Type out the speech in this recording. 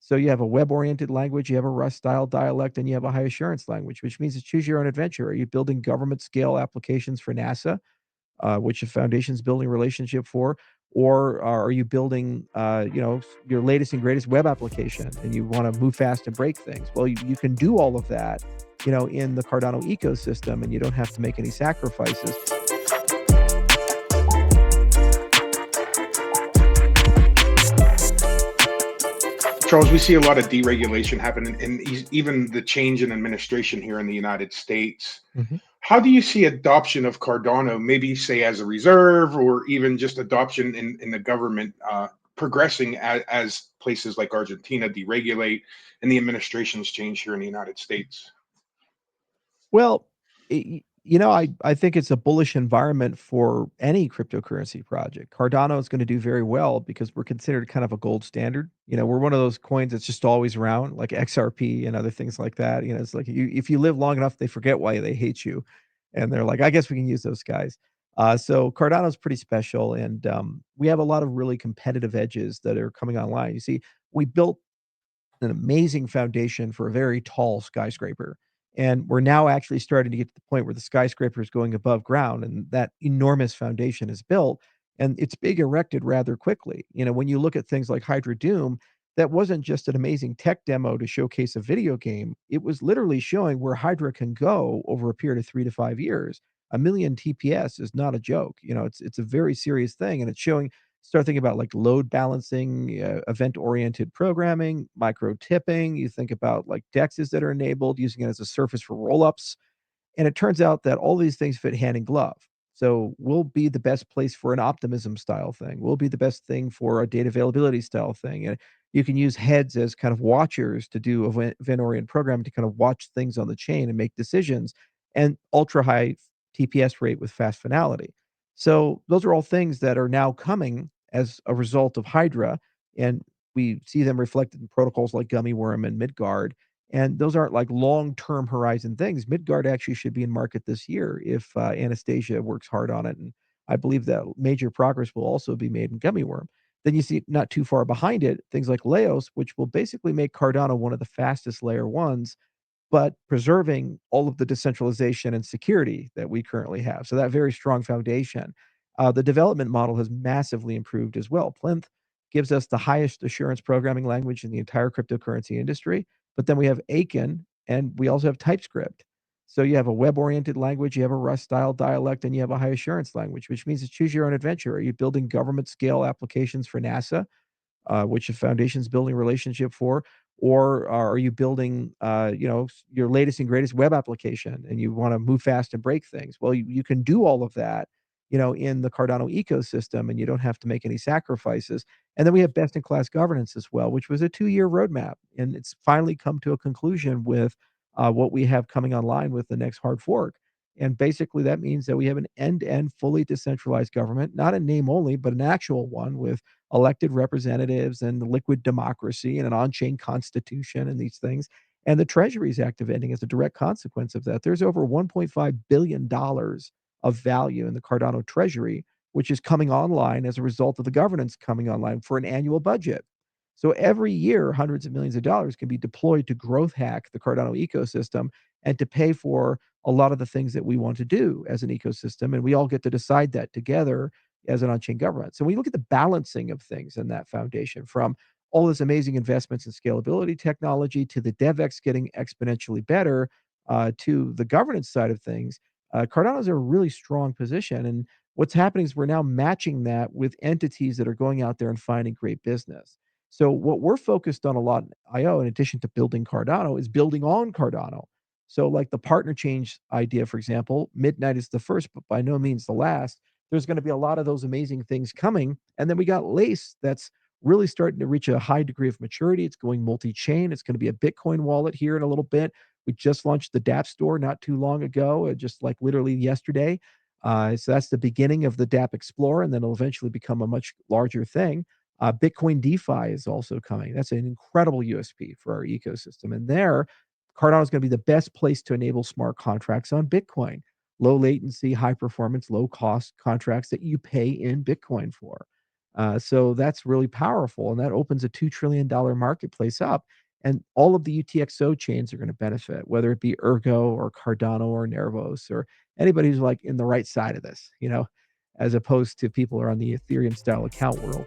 So you have a web-oriented language, you have a Rust-style dialect, and you have a high assurance language, which means it's choose your own adventure. Are you building government scale applications for NASA, which the foundation's building a relationship for? Or are you building, your latest and greatest web application and you want to move fast and break things? Well, you can do all of that, in the Cardano ecosystem, and you don't have to make any sacrifices. Charles, we see a lot of deregulation happening and even the change in administration here in the United States. Mhm. How do you see adoption of Cardano, maybe say as a reserve or even just adoption in the government progressing as places like Argentina deregulate and the administrations change here in the United States? Well, I think it's a bullish environment for any cryptocurrency project. Cardano is going to do very well because we're considered kind of a gold standard. We're one of those coins that's just always around, like XRP and other things like that. It's like if you live long enough, they forget why they hate you, and they're like, I guess we can use those guys. So Cardano is pretty special, and we have a lot of really competitive edges that are coming online. You see, we built an amazing foundation for a very tall skyscraper. And we're now actually starting to get to the point where the skyscraper is going above ground and that enormous foundation is built and it's being erected rather quickly. When you look at things like Hydra Doom, that wasn't just an amazing tech demo to showcase a video game. It was literally showing where Hydra can go over a period of 3 to 5 years. A million TPS is not a joke. It's a very serious thing, and it's showing. Start thinking about like load balancing, event-oriented programming, micro tipping. You think about like dexes that are enabled, using it as a surface for rollups. And it turns out that all these things fit hand in glove. So we'll be the best place for an optimism style thing. We'll be the best thing for a data availability style thing. And you can use heads as kind of watchers to do event-oriented programming to kind of watch things on the chain and make decisions, and ultra high TPS rate with fast finality. So those are all things that are now coming as a result of Hydra, and we see them reflected in protocols like Gummy Worm and Midgard, and those aren't like long-term horizon things. Midgard actually should be in market this year if Anastasia works hard on it, and I believe that major progress will also be made in Gummy Worm. Then you see not too far behind it, things like Laos, which will basically make Cardano one of the fastest layer ones, but preserving all of the decentralization and security that we currently have. So that very strong foundation. The development model has massively improved as well. Plinth gives us the highest assurance programming language in the entire cryptocurrency industry. But then we have Aiken, and we also have TypeScript. So you have a web-oriented language, you have a Rust-style dialect, and you have a high assurance language, which means it's choose your own adventure. Are you building government scale applications for NASA, which the foundation's building a relationship for? Or are you building, your latest and greatest web application and you want to move fast and break things? Well, you can do all of that, in the Cardano ecosystem, and you don't have to make any sacrifices. And then we have best in class governance as well, which was a 2 year roadmap. And it's finally come to a conclusion with what we have coming online with the next hard fork. And basically, that means that we have an end to end, fully decentralized government, not a name only, but an actual one with elected representatives and liquid democracy and an on chain constitution and these things. And the Treasury is activating as a direct consequence of that. There's over $1.5 billion of value in the Cardano Treasury, which is coming online as a result of the governance coming online for an annual budget. So every year, hundreds of millions of dollars can be deployed to growth hack the Cardano ecosystem and to pay for a lot of the things that we want to do as an ecosystem. And we all get to decide that together as an on-chain government. So when you look at the balancing of things in that foundation, from all this amazing investments in scalability technology to the DevX getting exponentially better, to the governance side of things, Cardano's in a really strong position. And what's happening is we're now matching that with entities that are going out there and finding great business. So what we're focused on a lot in IO, in addition to building Cardano, is building on Cardano. So like the partner change idea, for example, Midnight is the first, but by no means the last. There's going to be a lot of those amazing things coming. And then we got Lace that's really starting to reach a high degree of maturity. It's going multi-chain. It's going to be a Bitcoin wallet here in a little bit. We just launched the DApp store not too long ago, just like literally yesterday. So that's the beginning of the DApp Explorer, and then it'll eventually become a much larger thing. Bitcoin DeFi is also coming. That's an incredible USP for our ecosystem. And there, Cardano is going to be the best place to enable smart contracts on Bitcoin. Low latency, high performance, low cost contracts that you pay in Bitcoin for. So that's really powerful, and that opens a $2 trillion marketplace up. And all of the UTXO chains are going to benefit, whether it be Ergo or Cardano or Nervos or anybody who's like in the right side of this, as opposed to people who are on the Ethereum style account world.